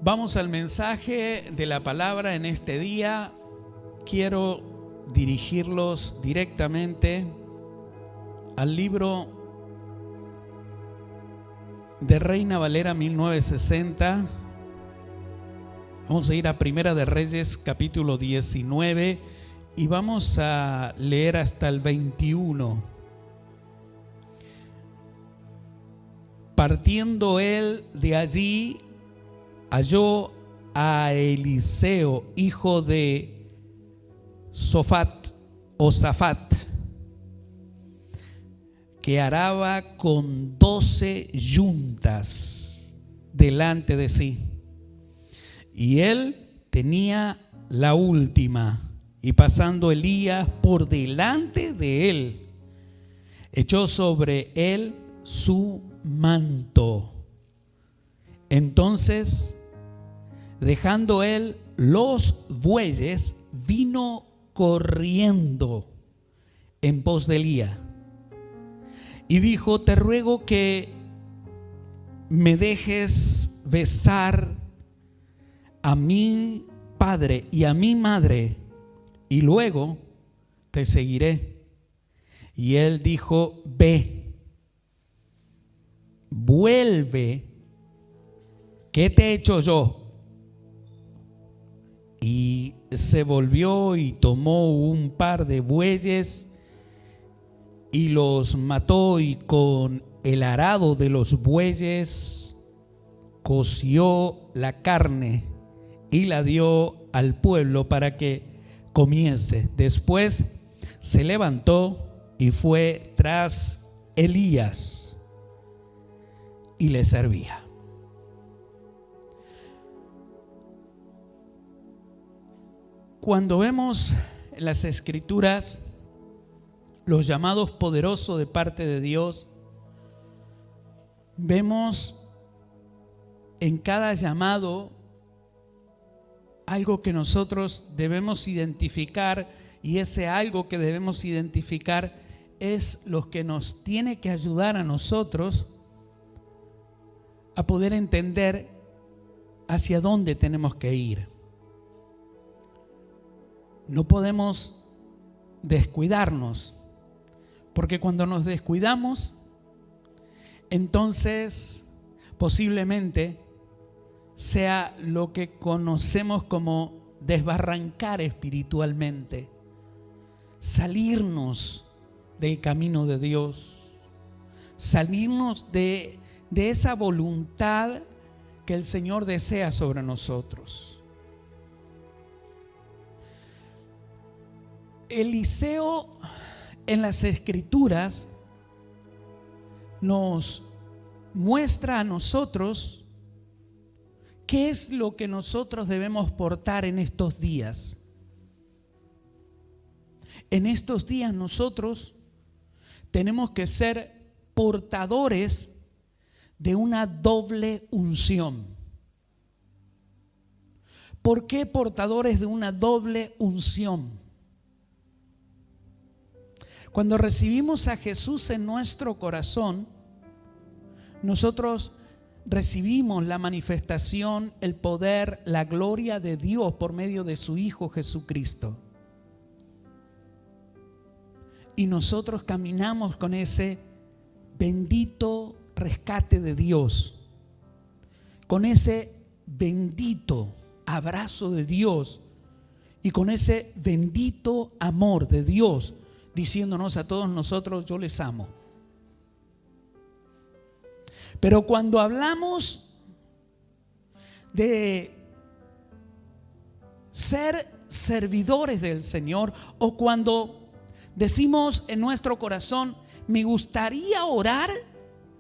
Vamos al mensaje de la palabra en este día. Quiero dirigirlos directamente al libro de Reina Valera 1960. Vamos a ir a Primera de Reyes capítulo 19 y vamos a leer hasta el 21. Partiendo él de allí, halló a Eliseo, hijo de Safat, que araba con 12 yuntas delante de sí, y él tenía la última. Y pasando Elías por delante de él, echó sobre él su manto. Entonces, dejando él los bueyes, vino corriendo en pos de Elías y dijo: te ruego que me dejes besar a mi padre y a mi madre, y luego te seguiré. Y él dijo: ve, vuelve, ¿qué te he hecho yo? Y se volvió y tomó un par de bueyes y los mató, y con el arado de los bueyes coció la carne y la dio al pueblo para que comiese. Después se levantó y fue tras Elías y le servía. Cuando vemos en las Escrituras los llamados poderosos de parte de Dios, vemos en cada llamado algo que nosotros debemos identificar, y ese algo que debemos identificar es lo que nos tiene que ayudar a nosotros a poder entender hacia dónde tenemos que ir. No podemos descuidarnos, porque cuando nos descuidamos, entonces posiblemente sea lo que conocemos como desbarrancar espiritualmente, salirnos del camino de Dios, salirnos de esa voluntad que el Señor desea sobre nosotros. Eliseo en las Escrituras nos muestra a nosotros qué es lo que nosotros debemos portar en estos días. En estos días nosotros tenemos que ser portadores de una doble unción. ¿Por qué portadores de una doble unción? Cuando recibimos a Jesús en nuestro corazón, nosotros recibimos la manifestación, el poder, la gloria de Dios por medio de su Hijo Jesucristo. Y nosotros caminamos con ese bendito rescate de Dios, con ese bendito abrazo de Dios y con ese bendito amor de Dios, diciéndonos a todos nosotros: yo les amo. Pero cuando hablamos de ser servidores del Señor, o cuando decimos en nuestro corazón: me gustaría orar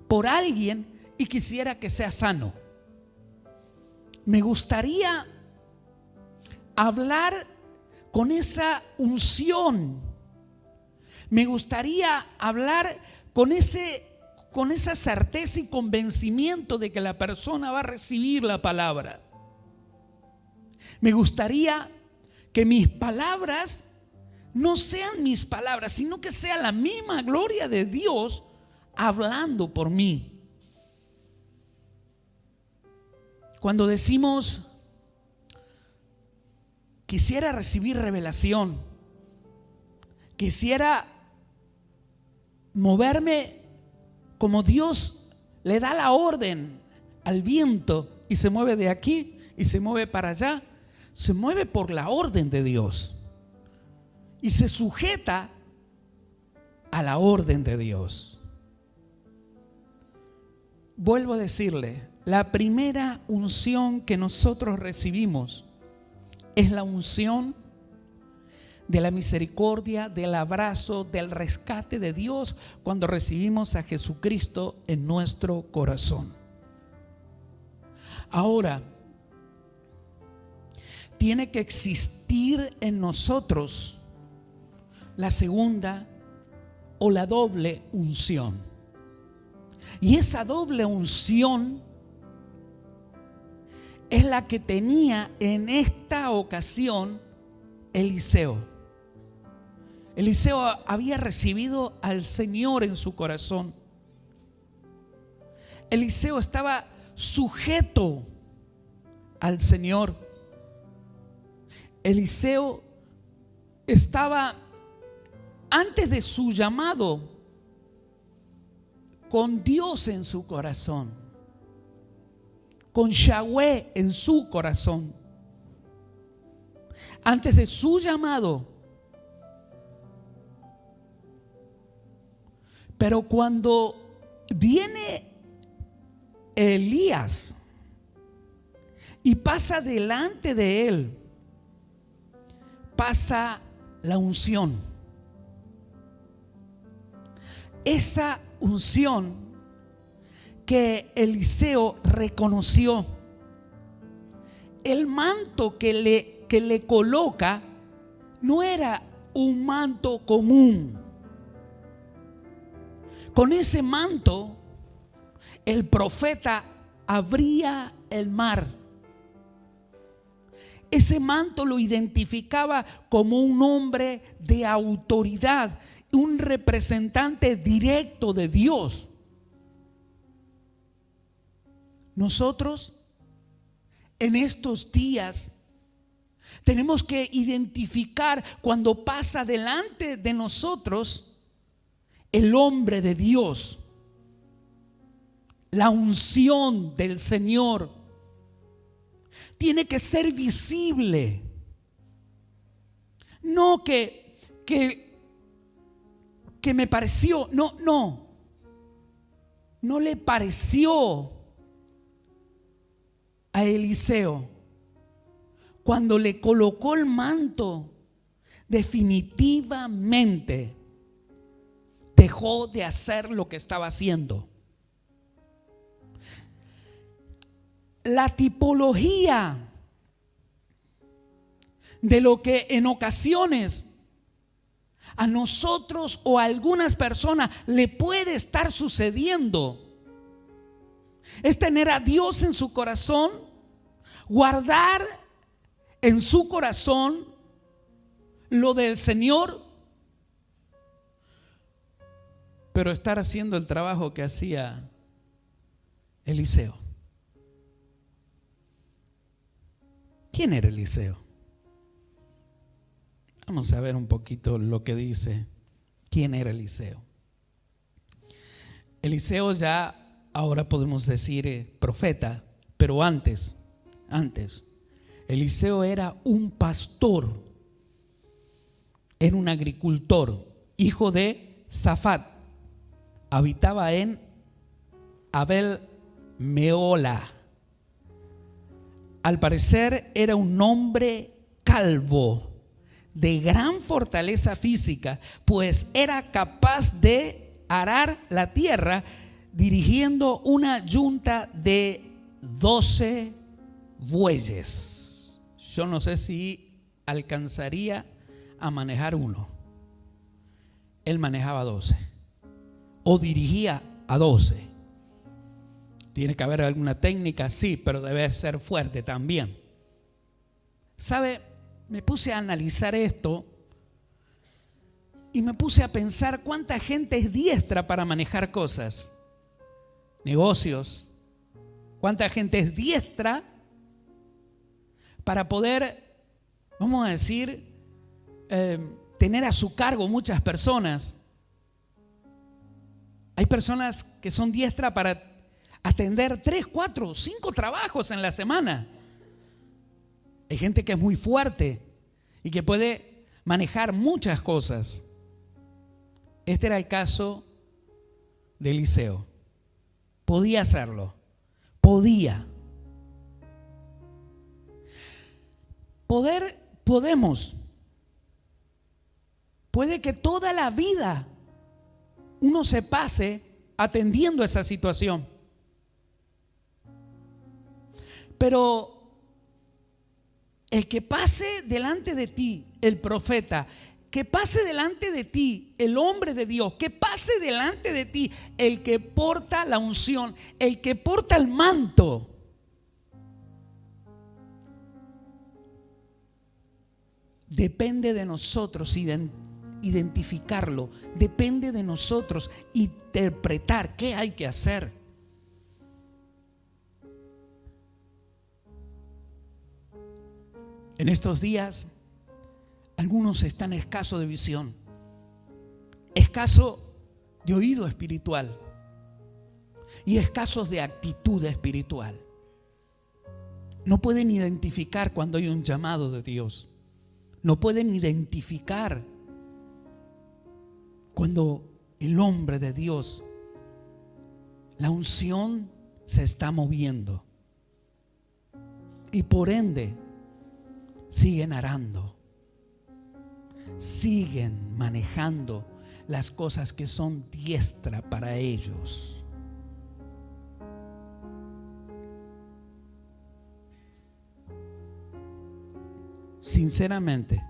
por alguien y quisiera que sea sano, me gustaría hablar con esa unción, me gustaría hablar con esa certeza y convencimiento de que la persona va a recibir la palabra. Me gustaría que mis palabras no sean mis palabras, sino que sea la misma gloria de Dios hablando por mí. Cuando decimos, quisiera recibir revelación, quisiera moverme como Dios le da la orden al viento y se mueve de aquí y se mueve para allá, se mueve por la orden de Dios y se sujeta a la orden de Dios. Vuelvo a decirle, la primera unción que nosotros recibimos es la unción de la misericordia, del abrazo, del rescate de Dios cuando recibimos a Jesucristo en nuestro corazón. Ahora, tiene que existir en nosotros la segunda o la doble unción. Y esa doble unción es la que tenía en esta ocasión Eliseo. Eliseo había recibido al Señor en su corazón. Eliseo estaba sujeto al Señor. Eliseo estaba, antes de su llamado, con Dios en su corazón, con Yahweh en su corazón. Antes de su llamado. Pero cuando viene Elías y pasa delante de él, pasa la unción. Esa unción que Eliseo reconoció, el manto que le coloca no era un manto común. Con ese manto el profeta abría el mar. Ese manto lo identificaba como un hombre de autoridad, un representante directo de Dios. Nosotros en estos días tenemos que identificar cuando pasa delante de nosotros el hombre de Dios, la unción del Señor. Tiene que ser visible. No que me pareció, no le pareció a Eliseo. Cuando le colocó el manto, definitivamente dejó de hacer lo que estaba haciendo. La tipología de lo que en ocasiones a nosotros o a algunas personas le puede estar sucediendo es tener a Dios en su corazón, guardar en su corazón lo del Señor, pero estar haciendo el trabajo que hacía Eliseo. ¿Quién era Eliseo? Vamos a ver un poquito lo que dice. ¿Quién era Eliseo? Eliseo ya ahora podemos decir profeta, pero antes, Eliseo era un pastor, era un agricultor, hijo de Safat, habitaba en Abel Meola. Al parecer era un hombre calvo, de gran fortaleza física, pues era capaz de arar la tierra dirigiendo una yunta de 12 bueyes. Yo no sé si alcanzaría a manejar uno. Él manejaba 12 o dirigía a 12. Tiene que haber alguna técnica, sí, pero debe ser fuerte también. ¿Sabe? Me puse a analizar esto y me puse a pensar cuánta gente es diestra para manejar cosas, negocios. Cuánta gente es diestra para poder, vamos a decir, tener a su cargo muchas personas. Hay personas que son diestras para atender 3, 4, 5 trabajos en la semana. Hay gente que es muy fuerte y que puede manejar muchas cosas. Este era el caso de Eliseo. Podía hacerlo. Podemos. Puede que toda la vida uno se pase atendiendo esa situación. Pero el que pase delante de ti, el profeta, que pase delante de ti, el hombre de Dios, que pase delante de ti, el que porta la unción, el que porta el manto, depende de nosotros identificarlo, depende de nosotros interpretar qué hay que hacer. En estos días, algunos están escasos de visión, escasos de oído espiritual y escasos de actitud espiritual. No pueden identificar cuando hay un llamado de Dios. No pueden identificar cuando el hombre de Dios, la unción se está moviendo. Y por ende, siguen arando, siguen manejando las cosas que son diestra para ellos. Sinceramente,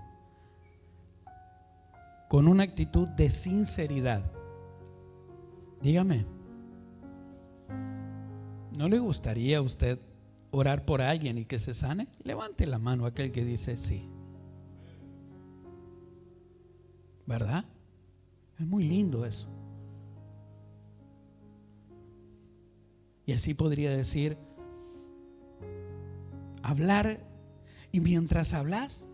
con una actitud de sinceridad, dígame, ¿no le gustaría a usted orar por alguien y que se sane? Levante la mano aquel que dice sí. ¿Verdad? Es muy lindo eso. Y así podría decir, hablar, y mientras hablas,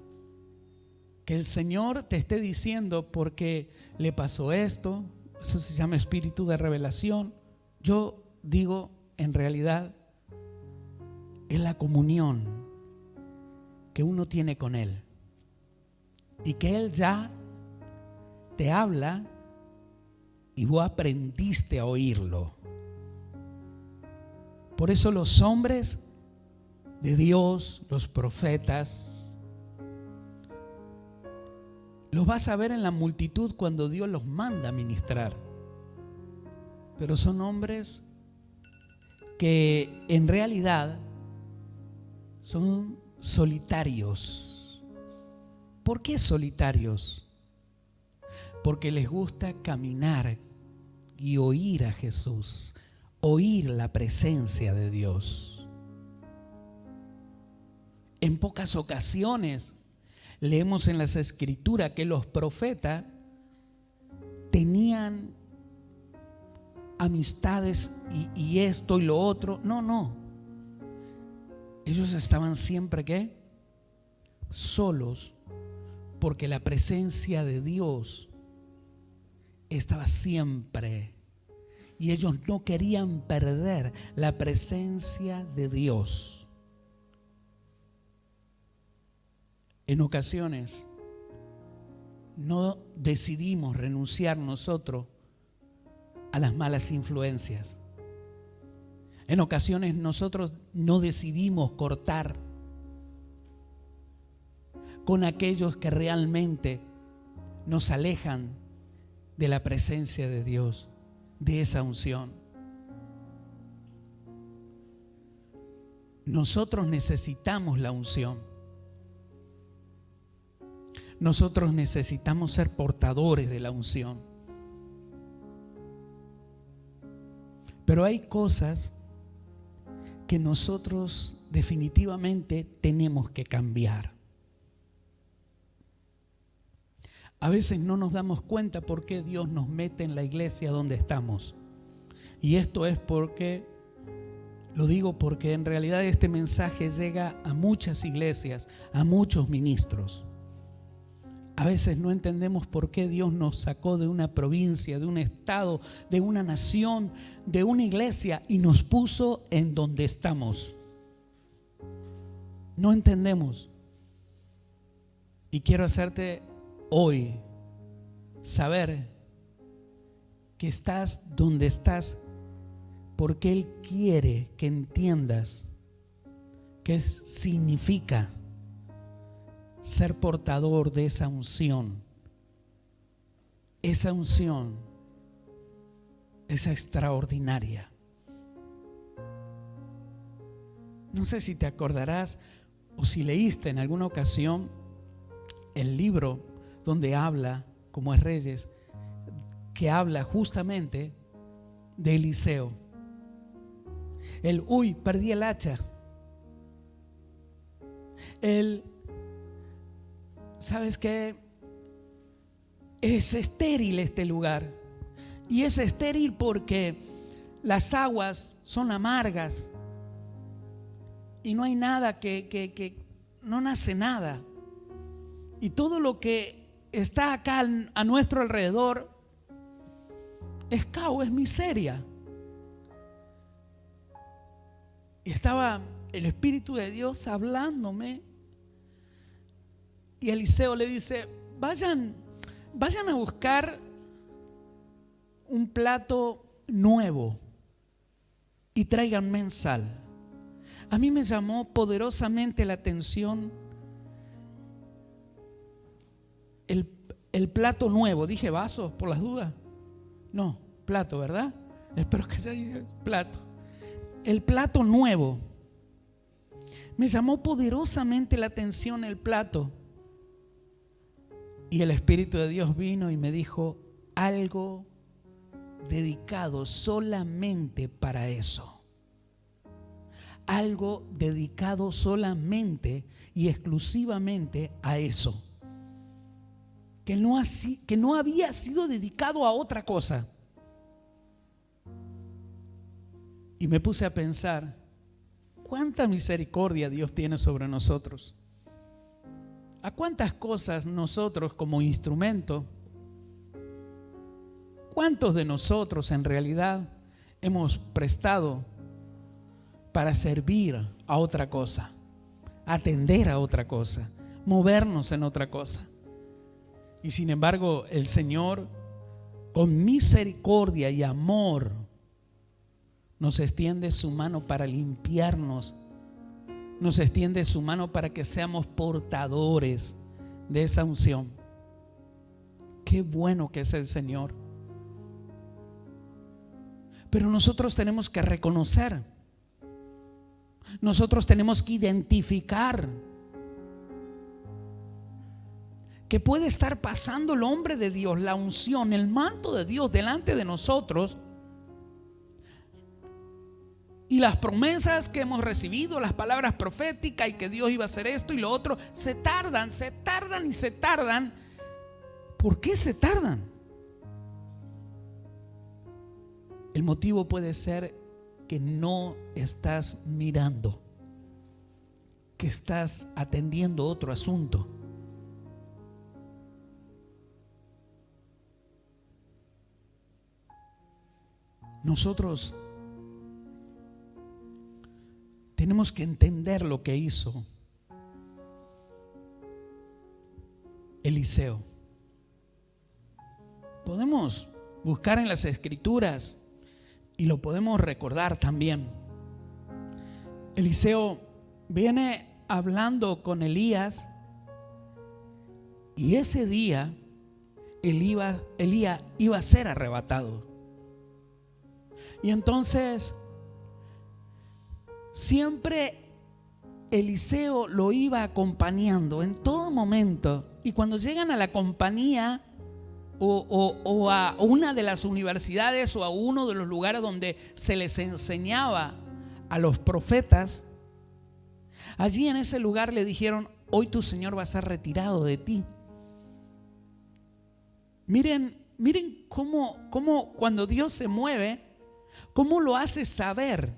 que el Señor te esté diciendo porque le pasó esto. Eso se llama espíritu de revelación. Yo digo, en realidad, es la comunión que uno tiene con Él, y que Él ya te habla y vos aprendiste a oírlo. Por eso los hombres de Dios, los profetas, los vas a ver en la multitud cuando Dios los manda a ministrar. Pero son hombres que en realidad son solitarios. ¿Por qué solitarios? Porque les gusta caminar y oír a Jesús, oír la presencia de Dios. En pocas ocasiones leemos en las Escrituras que los profetas tenían amistades y esto y lo otro. No. Ellos estaban siempre, ¿qué? Solos, porque la presencia de Dios estaba siempre. Y ellos no querían perder la presencia de Dios. En ocasiones no decidimos renunciar nosotros a las malas influencias. En ocasiones nosotros no decidimos cortar con aquellos que realmente nos alejan de la presencia de Dios, de esa unción. Nosotros necesitamos la unción. Nosotros necesitamos ser portadores de la unción. Pero hay cosas que nosotros definitivamente tenemos que cambiar. A veces no nos damos cuenta por qué Dios nos mete en la iglesia donde estamos. Y esto es porque Lo digo porque en realidad este mensaje llega a muchas iglesias, a muchos ministros. A veces no entendemos por qué Dios nos sacó de una provincia, de un estado, de una nación, de una iglesia y nos puso en donde estamos. No entendemos. Y quiero hacerte hoy saber que estás donde estás porque Él quiere que entiendas qué significa ser portador de esa unción. Esa unción es extraordinaria. No sé si te acordarás o si leíste en alguna ocasión el libro donde habla, como es Reyes, que habla justamente de Eliseo. Perdí el hacha. ¿Sabes qué? Es estéril este lugar. Y es estéril porque las aguas son amargas y no hay nada que no nace nada. Y todo lo que está acá a nuestro alrededor es caos, es miseria. Y estaba el Espíritu de Dios hablándome. Y Eliseo le dice: vayan a buscar un plato nuevo y tráiganme sal. A mí me llamó poderosamente la atención el plato nuevo. Dije vasos por las dudas. No, plato, ¿verdad? Espero que ya dice plato. El plato nuevo. Me llamó poderosamente la atención el plato. Y el Espíritu de Dios vino y me dijo: algo dedicado solamente para eso. Algo dedicado solamente y exclusivamente a eso. Que no había sido dedicado a otra cosa. Y me puse a pensar: cuánta misericordia Dios tiene sobre nosotros. ¿A cuántas cosas nosotros como instrumento, cuántos de nosotros en realidad hemos prestado para servir a otra cosa, atender a otra cosa, movernos en otra cosa? Y sin embargo el Señor, con misericordia y amor, nos extiende su mano para limpiarnos. Nos extiende su mano para que seamos portadores de esa unción. Qué bueno que es el Señor. Pero nosotros tenemos que reconocer, nosotros tenemos que identificar que puede estar pasando el hombre de Dios, la unción, el manto de Dios delante de nosotros. Y las promesas que hemos recibido, las palabras proféticas y que Dios iba a hacer esto y lo otro, se tardan. ¿Por qué se tardan? El motivo puede ser que no estás mirando, que estás atendiendo otro asunto. Nosotros tenemos que entender lo que hizo Eliseo. Podemos buscar en las Escrituras y lo podemos recordar también. Eliseo viene hablando con Elías y ese día Elías iba a ser arrebatado. Y entonces siempre Eliseo lo iba acompañando en todo momento. Y cuando llegan a la compañía o a una de las universidades o a uno de los lugares donde se les enseñaba a los profetas, allí en ese lugar le dijeron: hoy tu Señor va a ser retirado de ti. Miren cómo cuando Dios se mueve, cómo lo hace saber.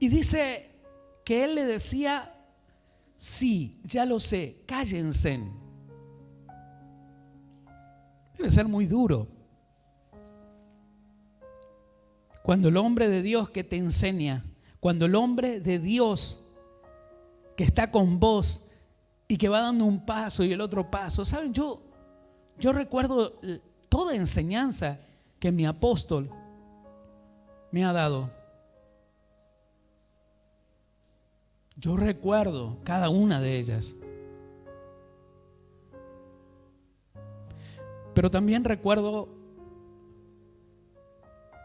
Y dice que él le decía: sí, ya lo sé, cállense. Debe ser muy duro cuando el hombre de Dios que te enseña, cuando el hombre de Dios que está con vos y que va dando un paso y el otro paso. ¿Saben? Yo recuerdo toda enseñanza que mi apóstol me ha dado. Yo recuerdo cada una de ellas. Pero también recuerdo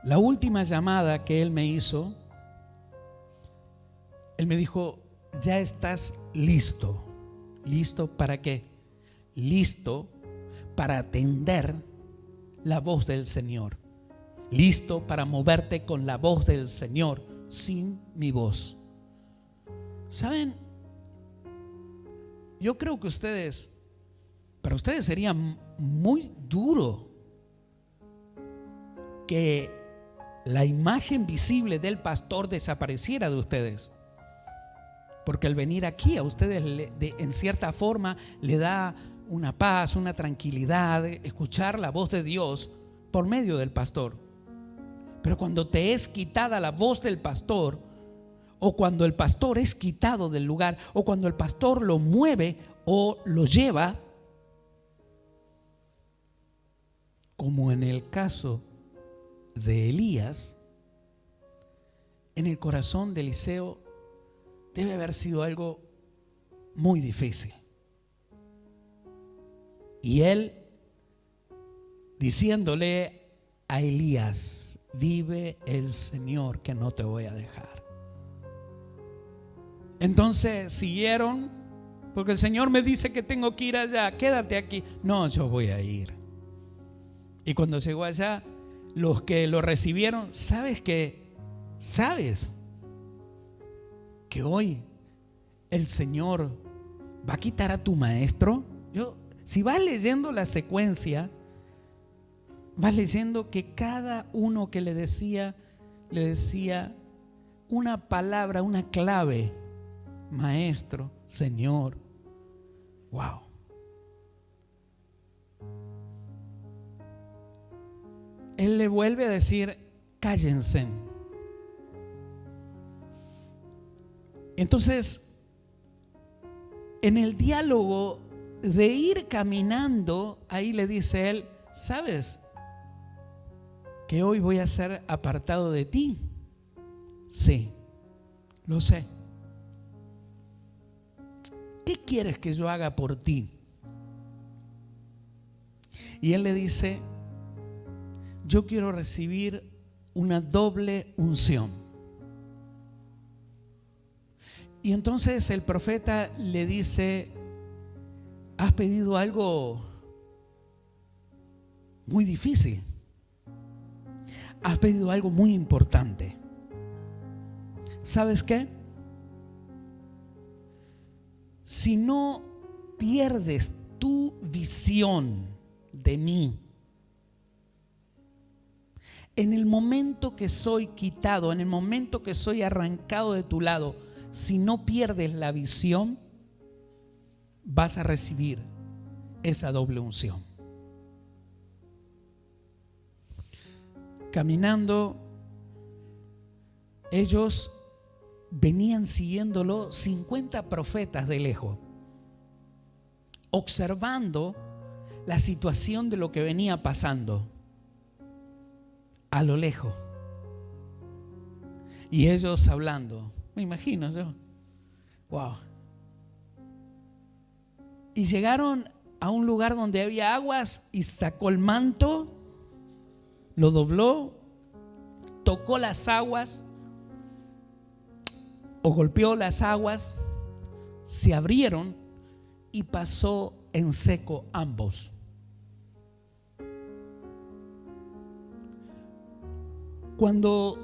la última llamada que él me hizo. Él me dijo: ya estás listo. ¿Listo para qué? Listo para atender la voz del Señor. Listo para moverte con la voz del Señor, sin mi voz. ¿Saben? Yo creo que para ustedes sería muy duro que la imagen visible del pastor desapareciera de ustedes. Porque al venir aquí a ustedes en cierta forma le da una paz, una tranquilidad, escuchar la voz de Dios por medio del pastor. Pero cuando te es quitada la voz del pastor, o cuando el pastor es quitado del lugar, o cuando el pastor lo mueve o lo lleva, como en el caso de Elías, en el corazón de Eliseo debe haber sido algo muy difícil. Y él diciéndole a Elías: vive el Señor que no te voy a dejar. Entonces siguieron, porque el Señor me dice que tengo que ir allá, quédate aquí. No, yo voy a ir. Y cuando llegó allá, los que lo recibieron: ¿sabes qué? ¿Sabes que hoy el Señor va a quitar a tu maestro? Si vas leyendo la secuencia, vas leyendo que cada uno que le decía una palabra, una clave: maestro, Señor. Wow. Él le vuelve a decir: cállense. Entonces, en el diálogo de ir caminando, ahí le dice él: ¿sabes que hoy voy a ser apartado de ti? Sí, lo sé. ¿Qué quieres que yo haga por ti? Y él le dice: yo quiero recibir una doble unción. Y entonces el profeta le dice: has pedido algo muy difícil, has pedido algo muy importante. ¿Sabes qué? Si no pierdes tu visión de mí, en el momento que soy quitado, en el momento que soy arrancado de tu lado, si no pierdes la visión, vas a recibir esa doble unción. Caminando, ellos venían siguiéndolo 50 profetas de lejos, observando la situación de lo que venía pasando a lo lejos. Y ellos hablando, me imagino yo, wow. Y llegaron a un lugar donde había aguas y sacó el manto, lo dobló, tocó las aguas o golpeó las aguas, se abrieron y pasó en seco ambos. Cuando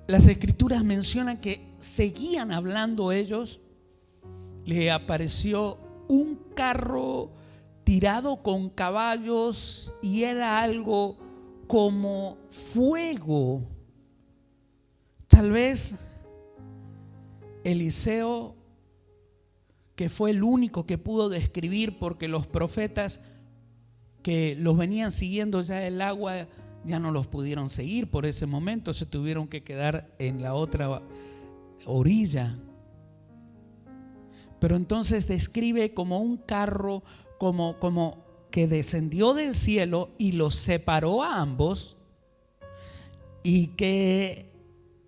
las escrituras mencionan que seguían hablando ellos, le apareció un carro tirado con caballos y era algo como fuego. Tal vez Eliseo, que fue el único que pudo describir, porque los profetas que los venían siguiendo ya el agua ya no los pudieron seguir por ese momento, se tuvieron que quedar en la otra orilla. Pero entonces describe como un carro, como que descendió del cielo y los separó a ambos, y que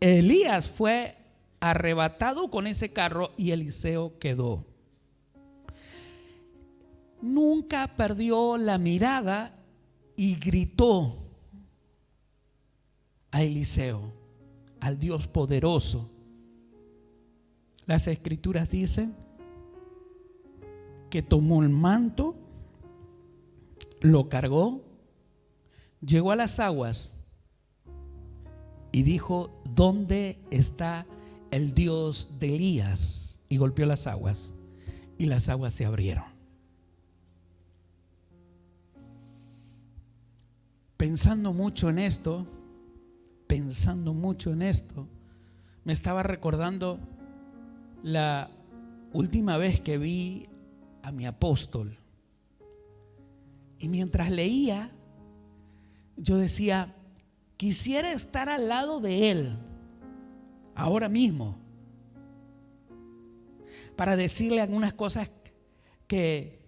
Elías fue arrebatado con ese carro y Eliseo quedó. Nunca perdió la mirada y gritó a Eliseo, al Dios poderoso. Las escrituras dicen que tomó el manto, lo cargó, llegó a las aguas y dijo: ¿dónde está el Dios de Elías? Y golpeó las aguas y las aguas se abrieron. Pensando mucho en esto, me estaba recordando la última vez que vi a mi apóstol. Y mientras leía, yo decía: quisiera estar al lado de él ahora mismo para decirle algunas cosas que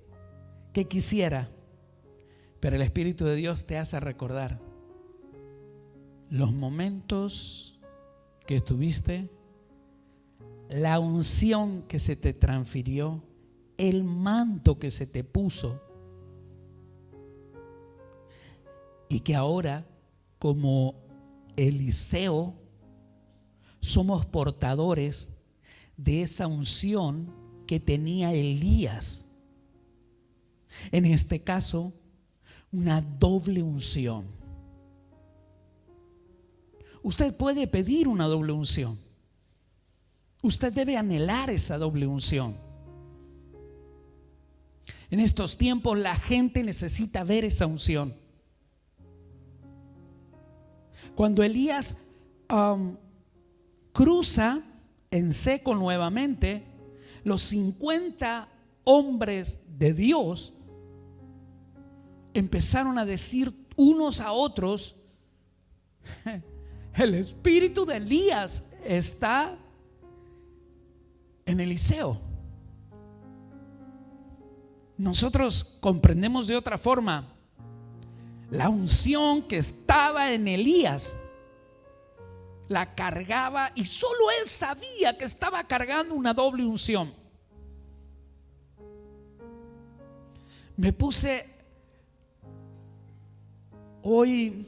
quisiera. Pero el Espíritu de Dios te hace recordar los momentos que estuviste, la unción que se te transfirió, el manto que se te puso, y que ahora, como Eliseo, somos portadores de esa unción que tenía Elías. En este caso, una doble unción. Usted puede pedir una doble unción. Usted debe anhelar esa doble unción. En estos tiempos la gente necesita ver esa unción. Cuando Elías cruza en seco nuevamente, los 50 hombres de Dios empezaron a decir unos a otros: el espíritu de Elías está en Eliseo. Nosotros comprendemos de otra forma. La unción que estaba en Elías la cargaba, y solo él sabía que estaba cargando una doble unción. Me puse hoy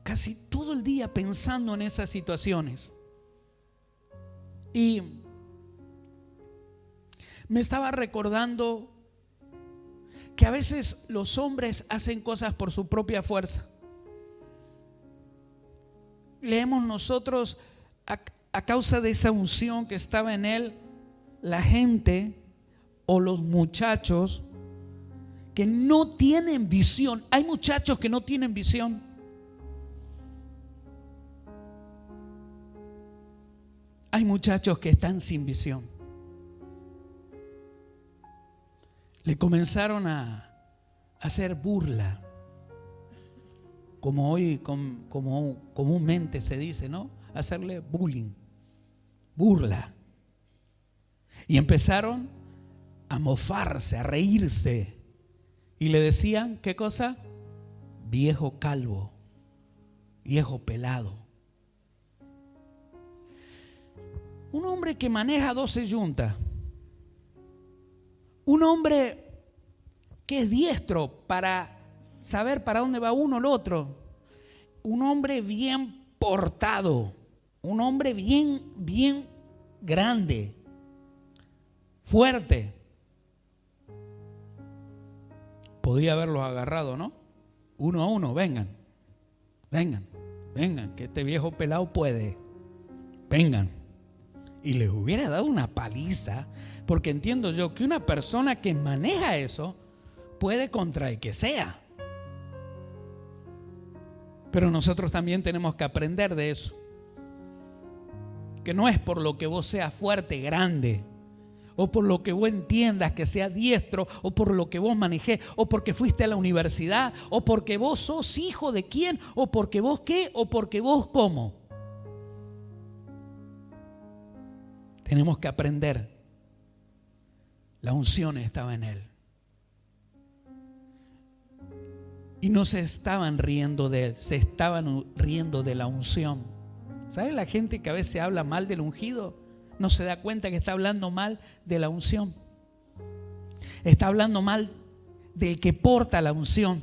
casi todo el día pensando en esas situaciones, y me estaba recordando que a veces los hombres hacen cosas por su propia fuerza. Leemos nosotros, a causa de esa unción que estaba en él, la gente o los muchachos que no tienen visión. Hay muchachos que no tienen visión. Hay muchachos que están sin visión. Le comenzaron a hacer burla, como hoy comúnmente se dice, ¿no? Hacerle bullying, burla. Y empezaron a mofarse, a reírse. Y le decían, ¿qué cosa? Viejo calvo, viejo pelado. Un hombre que maneja 12 yuntas, un hombre que es diestro para saber para dónde va uno o el otro, un hombre bien portado, un hombre bien grande, fuerte. Podía haberlos agarrado, ¿no? Uno a uno: vengan, que este viejo pelado puede, vengan. Y les hubiera dado una paliza, porque entiendo yo que una persona que maneja eso puede contra el que sea. Pero nosotros también tenemos que aprender de eso. que no es por lo que vos seas fuerte, grande, o por lo que vos entiendas que sea diestro, o por lo que vos manejés, o porque fuiste a la universidad, o porque vos sos hijo de quién, o porque vos qué, o porque vos cómo. Tenemos que aprender. La unción estaba en él. Y no se estaban riendo de él, se estaban riendo de la unción. ¿Sabe la gente que a veces habla mal del ungido? No se da cuenta que está hablando mal de la unción. Está hablando mal del que porta la unción.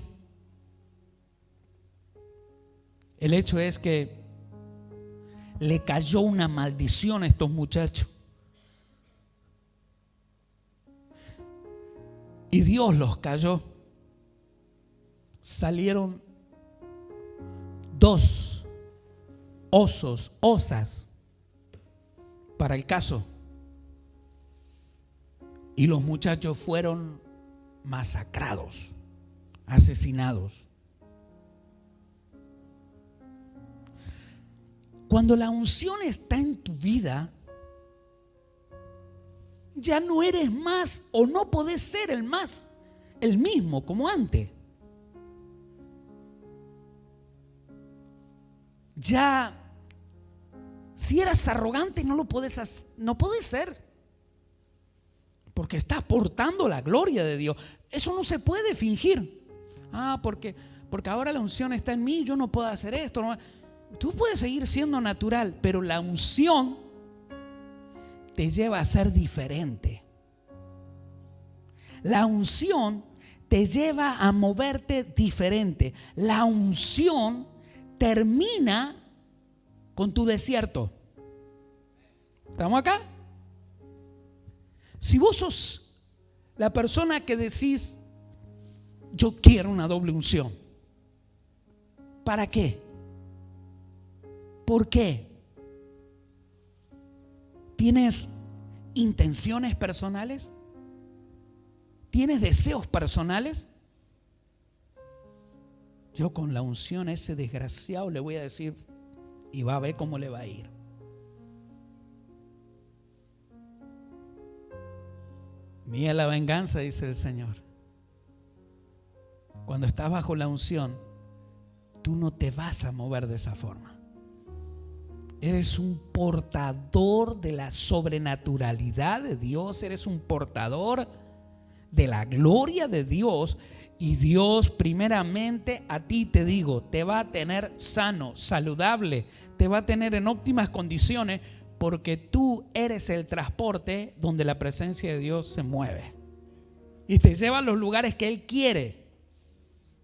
El hecho es que le cayó una maldición a estos muchachos. Y Dios los cayó. Salieron 2 osas para el caso. Y los muchachos fueron masacrados, asesinados. Cuando la unción está en tu vida, ya no eres más o no podés ser el mismo como antes. Ya si eras arrogante no podés ser, porque estás portando la gloria de Dios. Eso no se puede fingir. Porque ahora la unción está en mí, yo no puedo hacer esto. No. Tú puedes seguir siendo natural, pero la unción te lleva a ser diferente. La unción te lleva a moverte diferente. La unción termina con tu desierto. ¿Estamos acá? Si vos sos la persona que decís, yo quiero una doble unción, ¿para qué? ¿Por qué? ¿Tienes intenciones personales? ¿Tienes deseos personales? Yo con la unción a ese desgraciado le voy a decir, y va a ver cómo le va a ir. Mía la venganza, dice el Señor. Cuando estás bajo la unción, tú no te vas a mover de esa forma. Eres un portador de la sobrenaturalidad de Dios. Eres un portador de la gloria de Dios. Y Dios primeramente a ti, te digo, te va a tener sano, saludable. Te va a tener en óptimas condiciones, porque tú eres el transporte donde la presencia de Dios se mueve y te lleva a los lugares que Él quiere.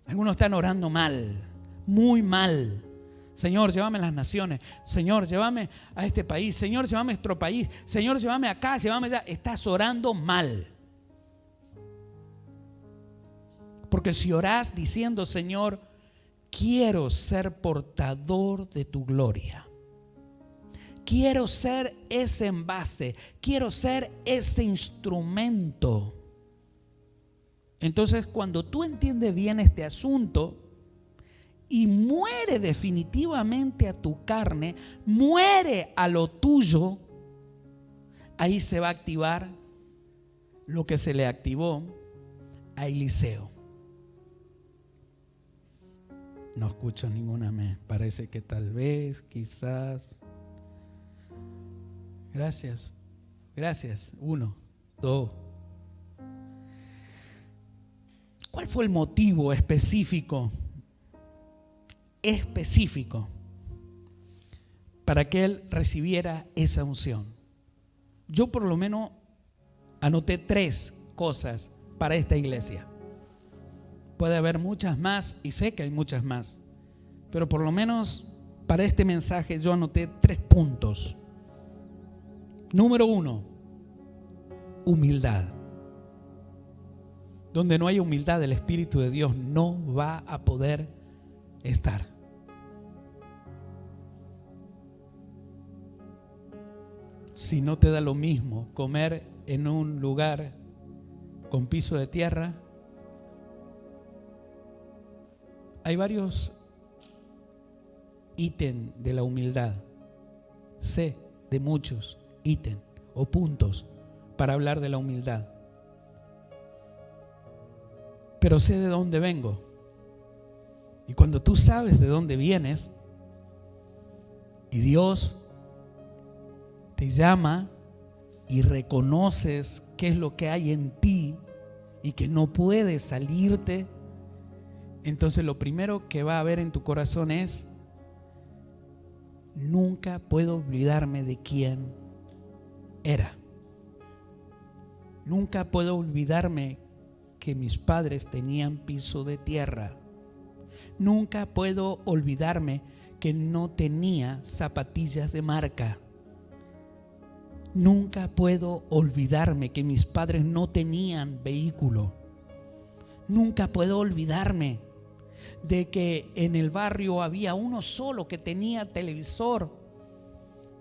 Algunos están orando mal, muy mal. Señor, llévame a las naciones. Señor, llévame a este país. Señor, llévame a nuestro país. Señor, llévame acá, llévame allá. Estás orando mal. Porque si orás diciendo, Señor, quiero ser portador de tu gloria, quiero ser ese envase, quiero ser ese instrumento. Entonces, cuando tú entiendes bien este asunto y muere definitivamente a tu carne, muere a lo tuyo, ahí se va a activar lo que se le activó a Eliseo. No escucho ninguna amén. Parece que tal vez, quizás. Gracias. Gracias. 1, 2. ¿Cuál fue el motivo específico para que él recibiera esa unción? Yo por lo menos anoté 3 cosas para esta iglesia. Puede haber muchas más y sé que hay muchas más, pero por lo menos para este mensaje yo anoté 3 puntos. Número 1, humildad. Donde no hay humildad, el Espíritu de Dios no va a poder estar. Si no te da lo mismo comer en un lugar con piso de tierra. Hay varios ítems de la humildad. C, de muchos ítems o puntos para hablar de la humildad. Pero sé de dónde vengo. Y cuando tú sabes de dónde vienes y Dios te llama y reconoces qué es lo que hay en ti y que no puedes salirte, entonces lo primero que va a haber en tu corazón es: nunca puedo olvidarme de quién era. Nunca puedo olvidarme que mis padres tenían piso de tierra. Nunca puedo olvidarme que no tenía zapatillas de marca. Nunca puedo olvidarme que mis padres no tenían vehículo. Nunca puedo olvidarme de que en el barrio había uno solo que tenía televisor.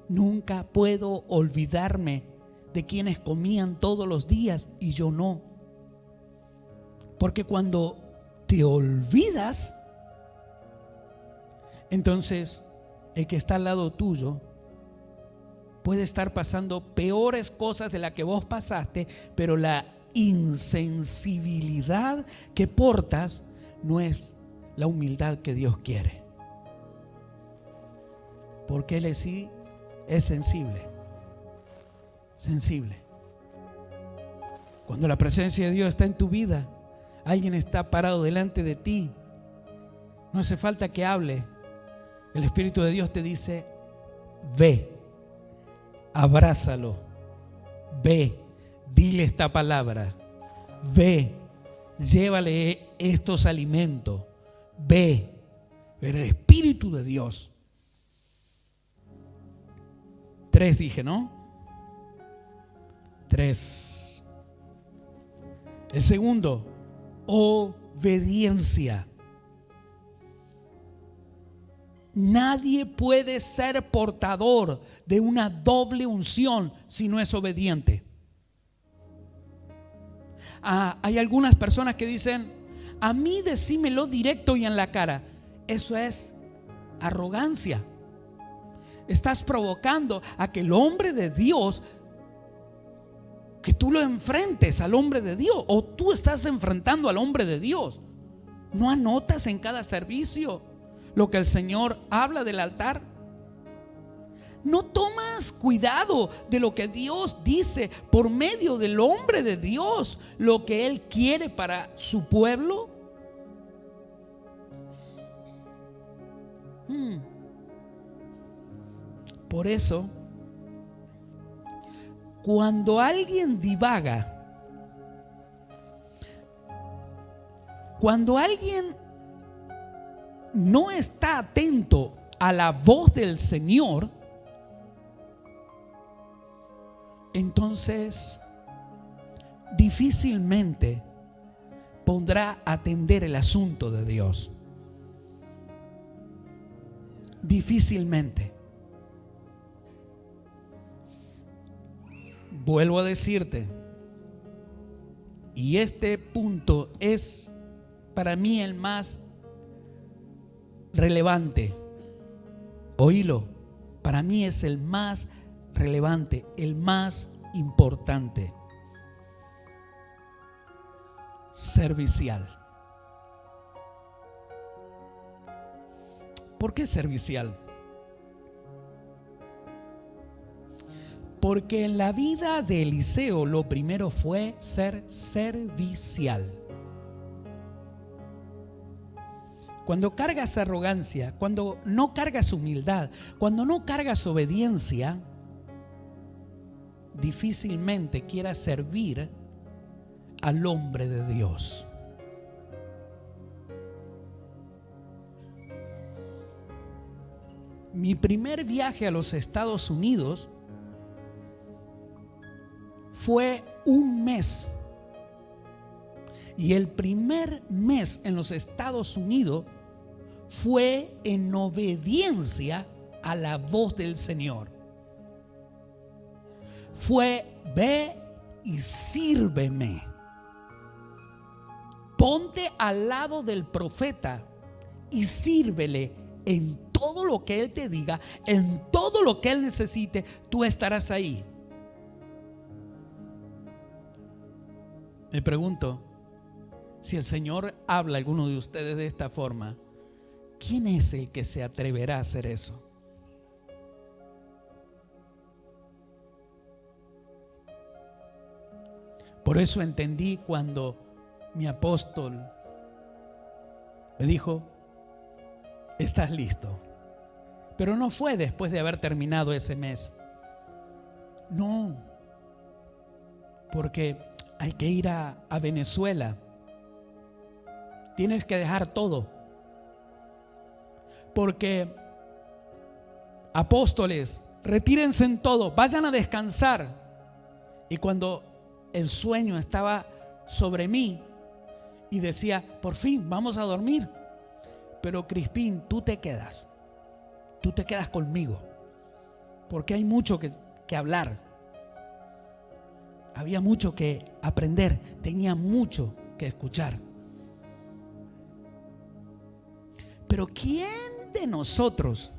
Nunca puedo olvidarme de quienes comían todos los días y yo no. Porque cuando te olvidas, entonces el que está al lado tuyo puede estar pasando peores cosas de las que vos pasaste, pero la insensibilidad que portas no es la humildad que Dios quiere. Porque Él sí es sensible. Sensible. Cuando la presencia de Dios está en tu vida, alguien está parado delante de ti, no hace falta que hable. El Espíritu de Dios te dice: ve, abrázalo, ve, dile esta palabra, ve, llévale estos alimentos, ve. Pero el Espíritu de Dios. 3 dije, ¿no? 3. El segundo, obediencia. Nadie puede ser portador de una doble unción si no es obediente. Hay algunas personas que dicen: a mí decímelo directo y en la cara. Eso es arrogancia. Estás provocando a que el hombre de Dios, que tú lo enfrentes al hombre de Dios, o tú estás enfrentando al hombre de Dios. ¿No anotas en cada servicio lo que el Señor habla del altar? ¿No tomas cuidado de lo que Dios dice por medio del hombre de Dios, lo que Él quiere para su pueblo? Por eso, cuando alguien divaga, cuando alguien no está atento a la voz del Señor, entonces difícilmente podrá atender el asunto de Dios. Difícilmente. Vuelvo a decirte, y este punto es para mí el más relevante. Oílo, para mí es el más relevante, el más importante. Servicial. ¿Por qué servicial? Porque en la vida de Eliseo lo primero fue ser servicial. Cuando cargas arrogancia, cuando no cargas humildad, cuando no cargas obediencia, difícilmente quieras servir al hombre de Dios. Mi primer viaje a los Estados Unidos fue un mes. Y el primer mes en los Estados Unidos fue en obediencia a la voz del Señor. Fue: ve y sírveme. Ponte al lado del profeta y sírvele en todo lo que Él te diga, en todo lo que Él necesite, tú estarás ahí. Me pregunto, si el Señor habla a alguno de ustedes de esta forma, ¿quién es el que se atreverá a hacer eso? Por eso entendí cuando mi apóstol me dijo: estás listo. Pero no fue después de haber terminado ese mes. No, porque hay que ir a Venezuela. Tienes que dejar todo. Porque, apóstoles, retírense en todo, vayan a descansar. Y cuando el sueño estaba sobre mí y decía: por fin vamos a dormir, pero Crispín, tú te quedas conmigo, porque hay mucho que hablar, había mucho que aprender, tenía mucho que escuchar. Pero ¿quién de nosotros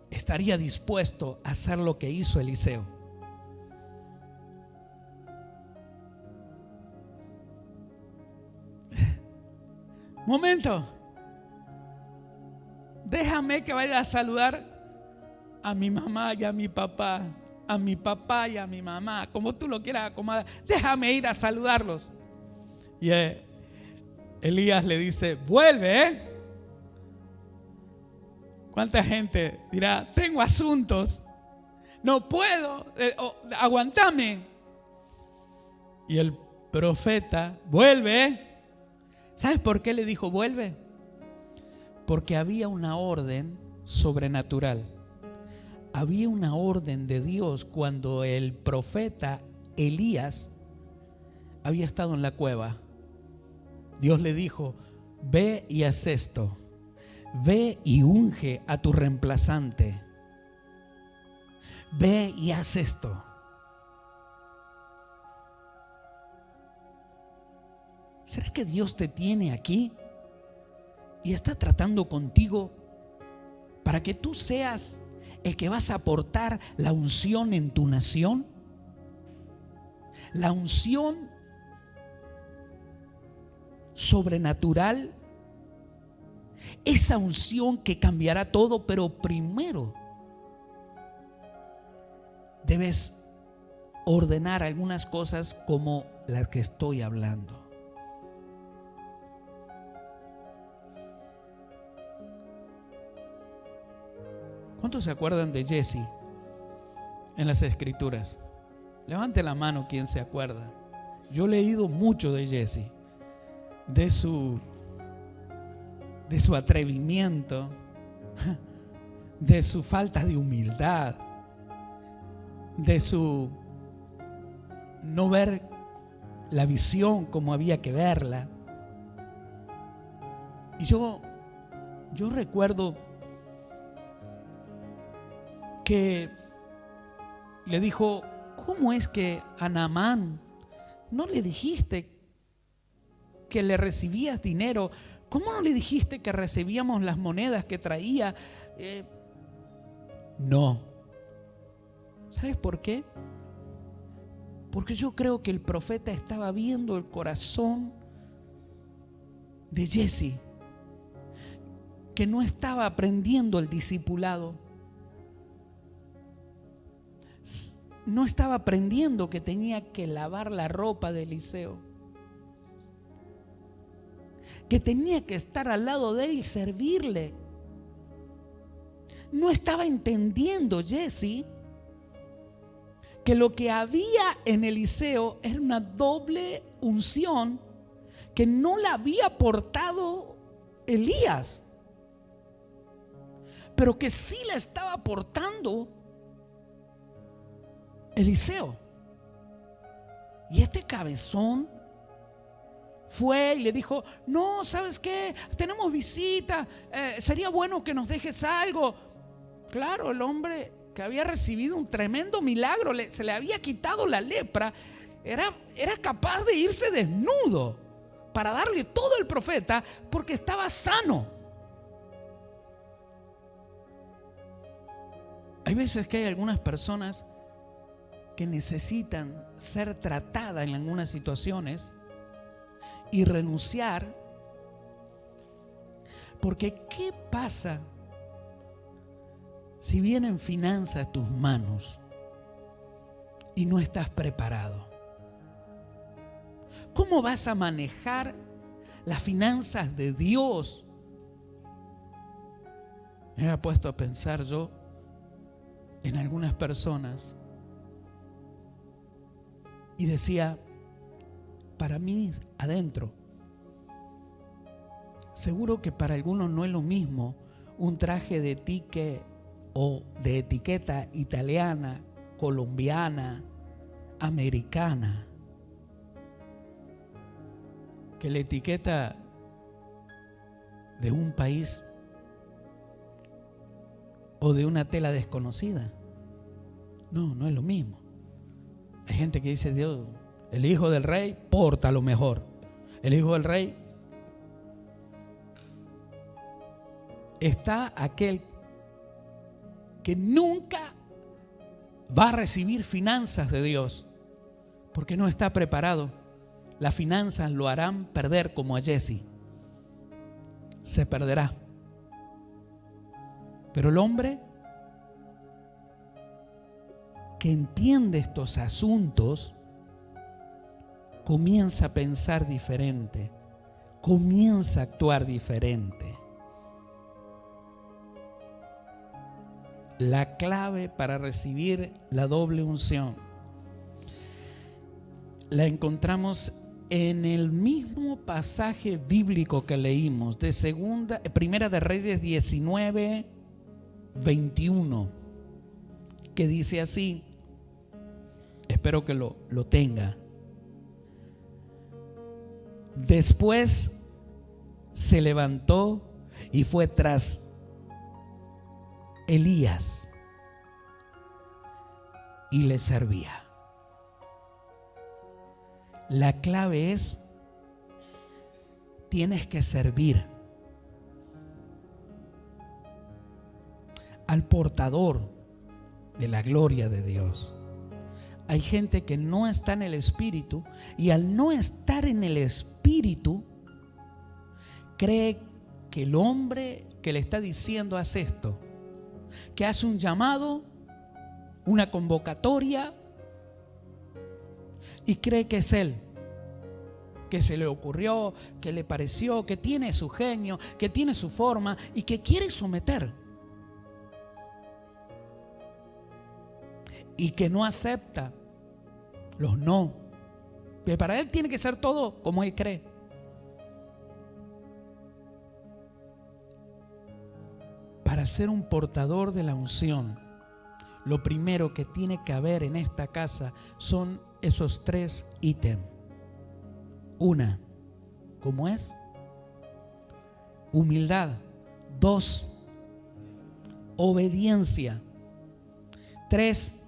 estaría dispuesto a hacer lo que hizo Eliseo? Momento, déjame que vaya a saludar a mi mamá y a mi papá, a mi papá y a mi mamá, como tú lo quieras acomodar. Déjame ir a saludarlos. Y Elías le dice: vuelve, ¿Cuánta gente dirá: tengo asuntos, no puedo, aguantame? Y el profeta: vuelve. ¿Sabes por qué le dijo vuelve? Porque había una orden sobrenatural. Había una orden de Dios cuando el profeta Elías había estado en la cueva. Dios le dijo: ve y haz esto. Ve y unge a tu reemplazante. Ve y haz esto. ¿Será que Dios te tiene aquí y está tratando contigo para que tú seas el que vas a aportar la unción en tu nación? La unción sobrenatural, esa unción que cambiará todo. Pero primero debes ordenar algunas cosas como las que estoy hablando. ¿Cuántos se acuerdan de Jesse en las Escrituras? Levante la mano quien se acuerda. Yo he leído mucho de Jesse, de su atrevimiento, de su falta de humildad, de su no ver la visión como había que verla. Y yo recuerdo que le dijo: ¿cómo es que a Naamán no le dijiste que le recibías dinero? ¿Cómo no le dijiste que recibíamos las monedas que traía? No. ¿Sabes por qué? Porque yo creo que el profeta estaba viendo el corazón de Jesse, que no estaba aprendiendo el discipulado. No estaba aprendiendo que tenía que lavar la ropa de Eliseo, que tenía que estar al lado de él y servirle. No estaba entendiendo Jesse que lo que había en Eliseo era una doble unción que no la había aportado Elías, pero que sí la estaba aportando Eliseo. Y este cabezón fue y le dijo: no, ¿sabes qué? Tenemos visita, sería bueno que nos dejes algo. Claro, el hombre que había recibido un tremendo milagro, se le había quitado la lepra, era capaz de irse desnudo para darle todo al profeta porque estaba sano. Hay veces que hay algunas personas que necesitan ser tratadas en algunas situaciones y renunciar, porque ¿qué pasa si vienen finanzas a tus manos y no estás preparado? ¿Cómo vas a manejar las finanzas de Dios? Me he puesto a pensar yo en algunas personas y decía, para mí adentro, seguro que para algunos no es lo mismo un traje de tique o de etiqueta italiana, colombiana, americana, que la etiqueta de un país o de una tela desconocida. No, no es lo mismo. Hay gente que dice, Dios, el hijo del rey porta lo mejor. El hijo del rey, está aquel que nunca va a recibir finanzas de Dios porque no está preparado. Las finanzas lo harán perder, como a Jesse. Se perderá. Pero el hombre que entiende estos asuntos comienza a pensar diferente, comienza a actuar diferente. La clave para recibir la doble unción la encontramos en el mismo pasaje bíblico que leímos de Primera de Reyes 19, 21, que dice así. Espero que lo tenga. Después se levantó y fue tras Elías y le servía. La clave es, tienes que servir al portador de la gloria de Dios. Hay gente que no está en el Espíritu y al no estar en el Espíritu cree que el hombre que le está diciendo haz esto, que hace un llamado, una convocatoria, y cree que es él, que se le ocurrió, que le pareció, que tiene su genio, que tiene su forma y que quiere someter, y que no acepta los no, que para él tiene que ser todo como él cree. Para ser un portador de la unción, lo primero que tiene que haber en esta casa son esos 3 ítems. Una, ¿cómo es? Humildad. 2, obediencia. 3,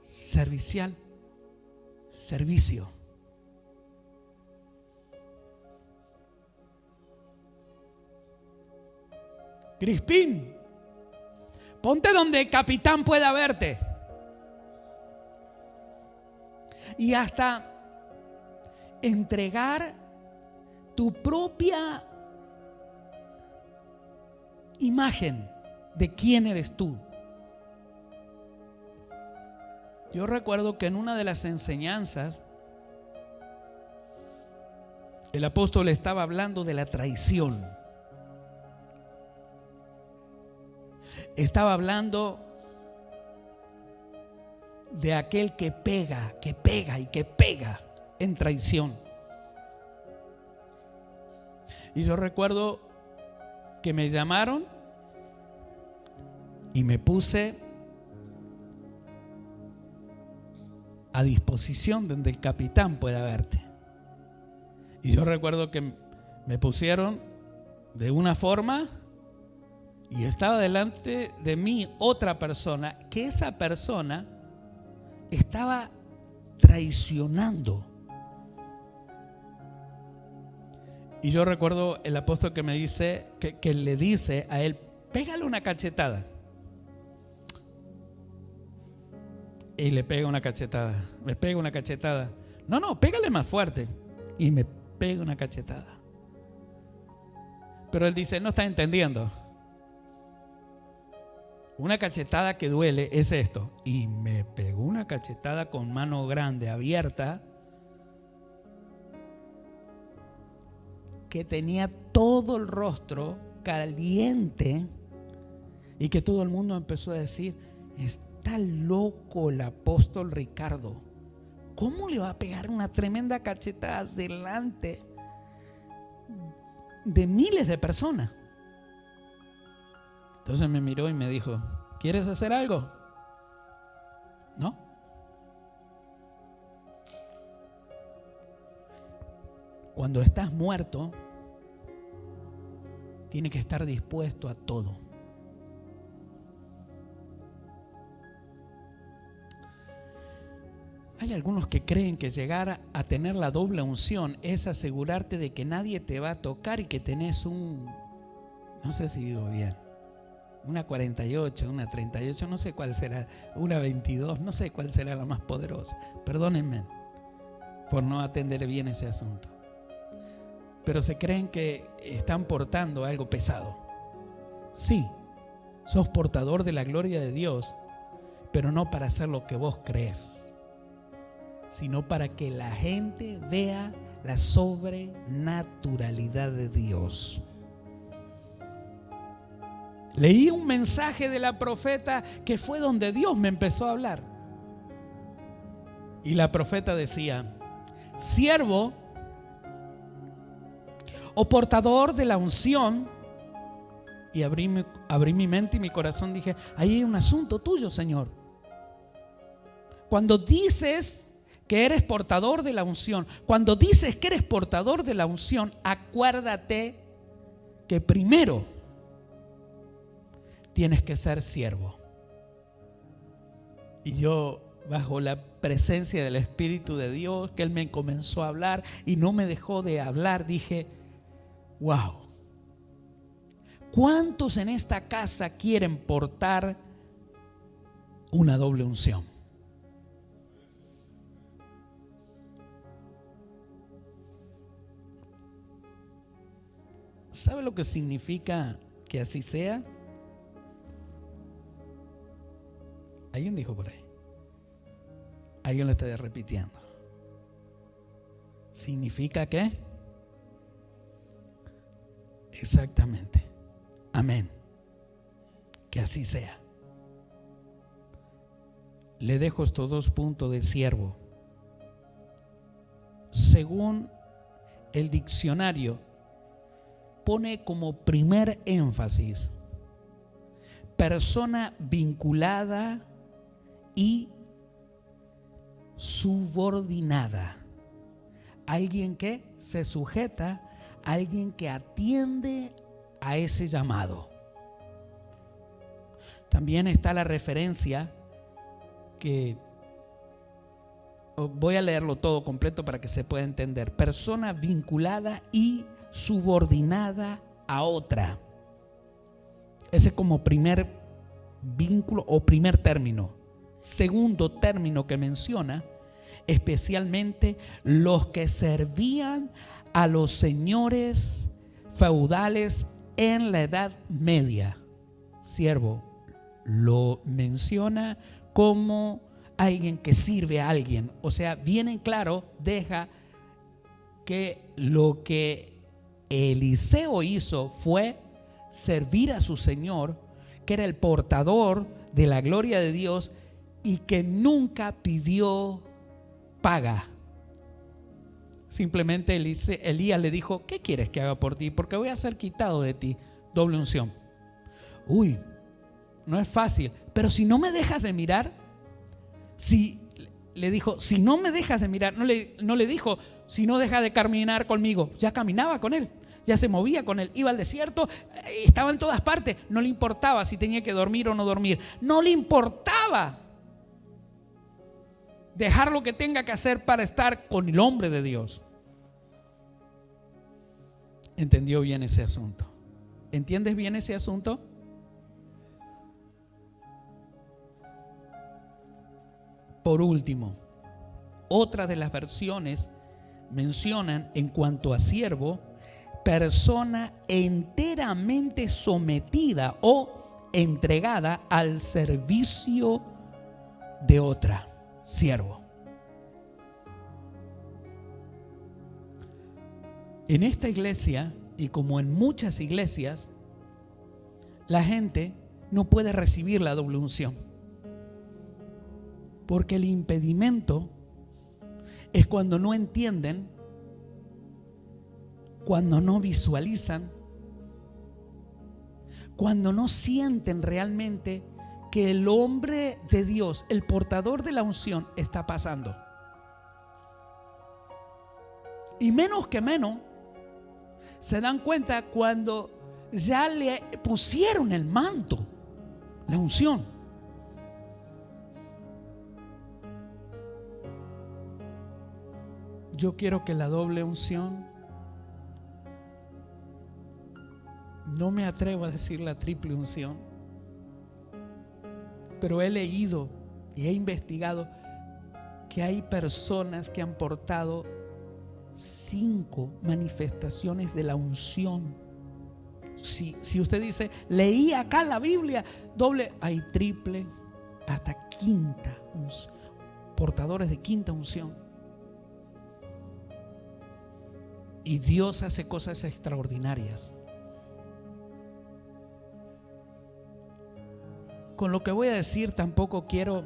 servicio. Crispín, ponte donde el capitán pueda verte. Y hasta entregar tu propia imagen de quién eres tú. Yo recuerdo que en una de las enseñanzas el apóstol estaba hablando de la traición. Estaba hablando de aquel que pega en traición. Y yo recuerdo que me llamaron y me puse a disposición donde el capitán pueda verte. Y yo recuerdo que me pusieron de una forma y estaba delante de mí otra persona, que esa persona estaba traicionando Y yo recuerdo el apóstol que me dice, que le dice a él: pégale una cachetada. Y le pega una cachetada, me pega una cachetada. No, pégale más fuerte. Y me pega una cachetada. Pero él dice: no está entendiendo. Una cachetada que duele es esto. Y me pegó una cachetada con mano grande, abierta, que tenía todo el rostro caliente, y que todo el mundo empezó a decir: está loco el apóstol Ricardo. ¿Cómo le va a pegar una tremenda cachetada delante de miles de personas? Entonces me miró y me dijo: ¿quieres hacer algo? ¿No? Cuando estás muerto, tienes que estar dispuesto a todo. Hay algunos que creen que llegar a tener la doble unción es asegurarte de que nadie te va a tocar y que tenés no sé si digo bien, una 48, una 38, no sé cuál será, una 22, no sé cuál será la más poderosa. Perdónenme por no atender bien ese asunto. Pero se creen que están portando algo pesado. Sí, sos portador de la gloria de Dios, pero no para hacer lo que vos crees, sino para que la gente vea la sobrenaturalidad de Dios. Leí un mensaje de la profeta que fue donde Dios me empezó a hablar. Y la profeta decía: siervo o portador de la unción. Y abrí mi mente y mi corazón, dije: ahí hay un asunto tuyo, Señor. Cuando dices que eres portador de la unción, cuando dices que eres portador de la unción, acuérdate que primero tienes que ser siervo. Y yo, bajo la presencia del Espíritu de Dios, que Él me comenzó a hablar y no me dejó de hablar, dije: wow, ¿cuántos en esta casa quieren portar una doble unción? ¿Sabe lo que significa que así sea? Alguien dijo por ahí. Alguien lo está repitiendo. ¿Significa qué? Exactamente. Amén. Que así sea. Le dejo estos 2 puntos de siervo. Según el diccionario, pone como primer énfasis: persona vinculada y subordinada. Alguien que se sujeta, alguien que atiende a ese llamado. También está la referencia que voy a leerlo todo completo para que se pueda entender: persona vinculada y subordinada a otra. Ese es como primer vínculo o primer término. Segundo término que menciona: especialmente los que servían a los señores feudales en la Edad Media. Siervo lo menciona como alguien que sirve a alguien. O sea, bien en claro, deja que lo que Eliseo hizo fue servir a su Señor, que era el portador de la gloria de Dios y que nunca pidió paga. Simplemente Elías le dijo: ¿qué quieres que haga por ti? Porque voy a ser quitado de ti. Doble unción. Uy, no es fácil. Pero si no me dejas de mirar, le dijo: si no me dejas de mirar, no le dijo: si no dejas de caminar conmigo. Ya caminaba con él, ya se movía con él, iba al desierto, estaba en todas partes. No le importaba si tenía que dormir o no dormir, no le importaba dejar lo que tenga que hacer para estar con el hombre de Dios. entendió bien ese asunto. ¿Entiendes bien ese asunto? Por último, otra de las versiones mencionan en cuanto a siervo, persona enteramente sometida o entregada al servicio de otra, siervo. En esta iglesia, y como en muchas iglesias, la gente no puede recibir la doble unción, porque el impedimento es cuando no entienden, cuando no visualizan, cuando no sienten realmente que el hombre de Dios, el portador de la unción, está pasando. Y menos que menos se dan cuenta cuando ya le pusieron el manto, la unción. Yo quiero que la doble unción, no me atrevo a decir la triple unción, pero he leído y he investigado que hay personas que han portado 5 manifestaciones de la unción. Si usted dice, leí acá la Biblia, doble, hay triple, hasta quinta, portadores de quinta unción. Y Dios hace cosas extraordinarias. Con lo que voy a decir tampoco quiero,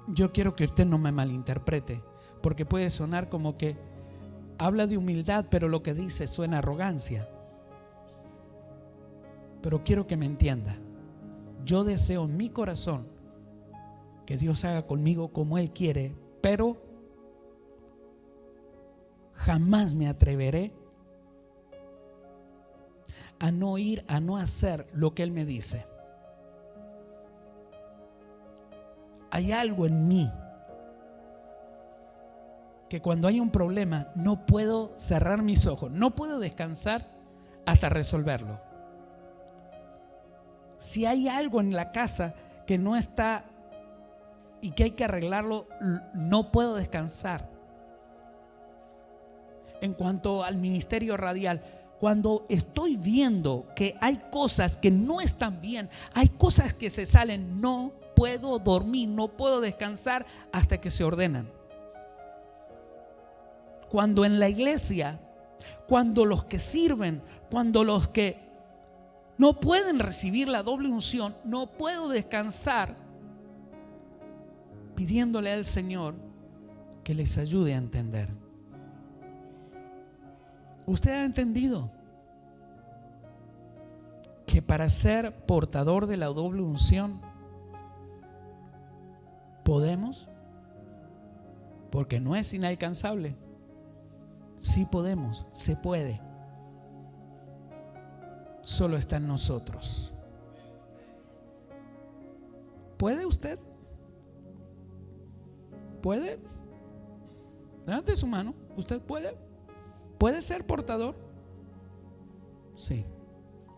yo quiero que usted no me malinterprete, porque puede sonar como que habla de humildad, pero lo que dice suena a arrogancia. Pero quiero que me entienda. Yo deseo en mi corazón que Dios haga conmigo como Él quiere, pero jamás me atreveré a no ir, a no hacer lo que Él me dice. Hay algo en mí que cuando hay un problema no puedo cerrar mis ojos, no puedo descansar hasta resolverlo. Si hay algo en la casa que no está y que hay que arreglarlo, no puedo descansar. En cuanto al ministerio radial, cuando estoy viendo que hay cosas que no están bien, hay cosas que se salen, no puedo dormir, no puedo descansar hasta que se ordenan. Cuando en la iglesia, cuando los que sirven, cuando los que no pueden recibir la doble unción, no puedo descansar pidiéndole al Señor que les ayude a entender. ¿Usted ha entendido que para ser portador de la doble unción podemos? Porque no es inalcanzable. Sí podemos, se puede. Solo está en nosotros. ¿Puede usted? ¿Puede? Levante su mano. ¿Usted puede? ¿Puede ser portador? Sí,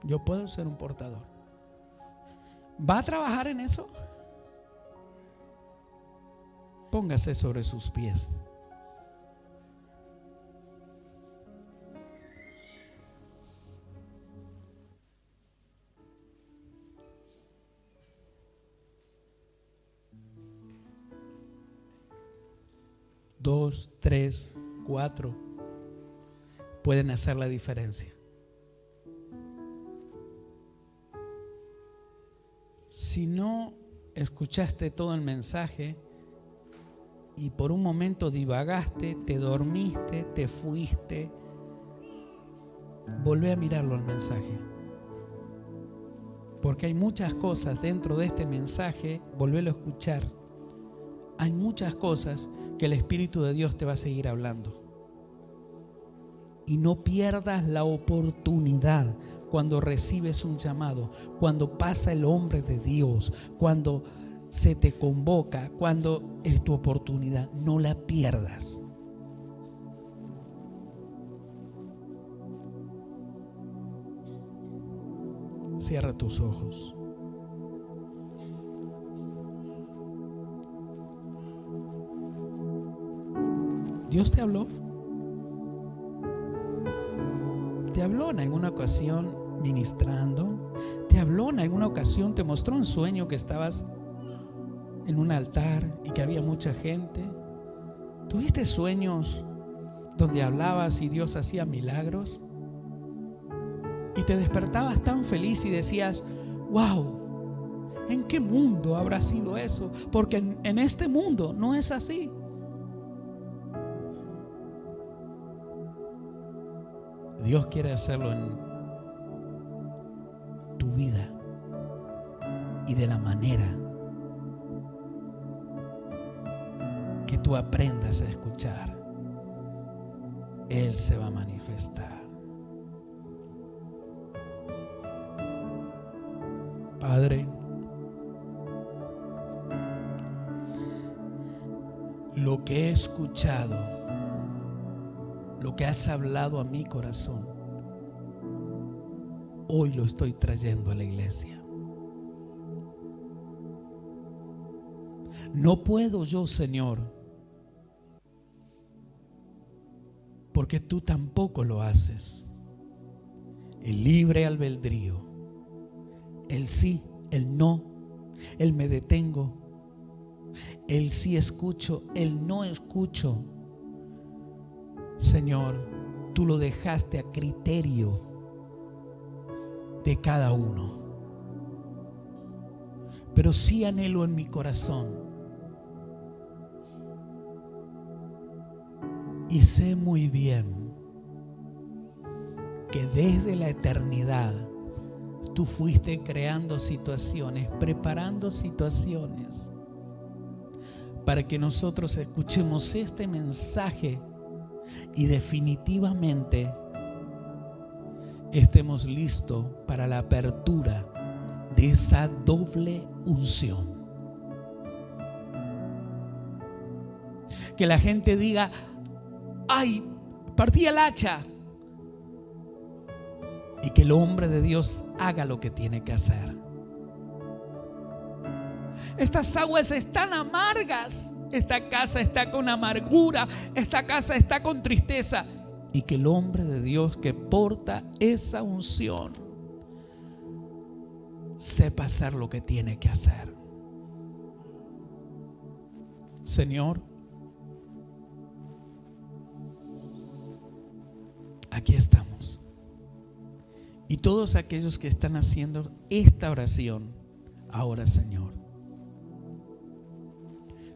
yo puedo ser un portador. ¿Va a trabajar en eso? Póngase sobre sus pies. Dos, 3, 4 pueden hacer la diferencia. Si no escuchaste todo el mensaje y por un momento divagaste, te dormiste, te fuiste, volvé a mirarlo el mensaje, porque hay muchas cosas dentro de este mensaje. Volvélo a escuchar. Hay muchas cosas que el Espíritu de Dios te va a seguir hablando. Y no pierdas la oportunidad cuando recibes un llamado, cuando pasa el hombre de Dios, cuando se te convoca, cuando es tu oportunidad. No la pierdas. Cierra tus ojos. ¿Dios te habló? ¿Te habló en alguna ocasión ministrando? ¿Te habló en alguna ocasión? ¿Te mostró un sueño que estabas en un altar y que había mucha gente? ¿Tuviste sueños donde hablabas y Dios hacía milagros? Y te despertabas tan feliz y decías: wow, ¿en qué mundo habrá sido eso? Porque en este mundo no es así. Dios quiere hacerlo en tu vida y de la manera que tú aprendas a escuchar. Él se va a manifestar. Padre, lo que he escuchado, lo que has hablado a mi corazón, hoy lo estoy trayendo a la iglesia. No puedo yo, Señor, porque tú tampoco lo haces. El libre albedrío, el sí, el no, el me detengo, el sí escucho, el no escucho. Señor, tú lo dejaste a criterio de cada uno. Pero sí anhelo en mi corazón, y sé muy bien que desde la eternidad tú fuiste creando situaciones, preparando situaciones para que nosotros escuchemos este mensaje y definitivamente estemos listos para la apertura de esa doble unción. Que la gente diga: ay, partí el hacha. Y que el hombre de Dios haga lo que tiene que hacer. Estas aguas están amargas. Esta casa está con amargura. Esta casa está con tristeza. Y que el hombre de Dios que porta esa unción sepa hacer lo que tiene que hacer. Señor, aquí estamos. Y todos aquellos que están haciendo esta oración ahora, Señor,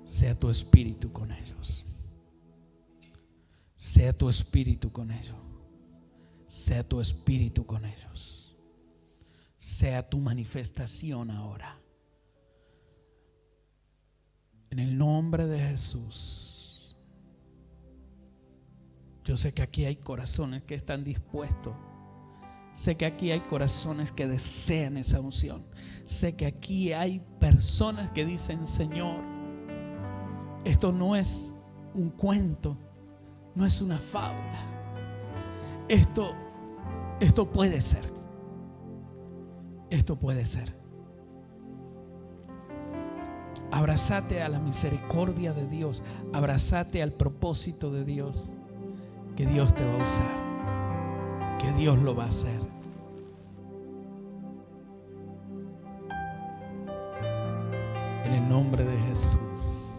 sea tu espíritu con ellos. Sea tu espíritu con ellos. Sea tu espíritu con ellos. Sea tu manifestación ahora. En el nombre de Jesús. Yo sé que aquí hay corazones que están dispuestos. Sé que aquí hay corazones que desean esa unción. Sé que aquí hay personas que dicen: Señor, esto no es un cuento, no es una fábula. Esto puede ser. Esto puede ser. Abrázate a la misericordia de Dios. Abrázate al propósito de Dios. Que Dios te va a usar. Que Dios lo va a hacer. En el nombre de Jesús.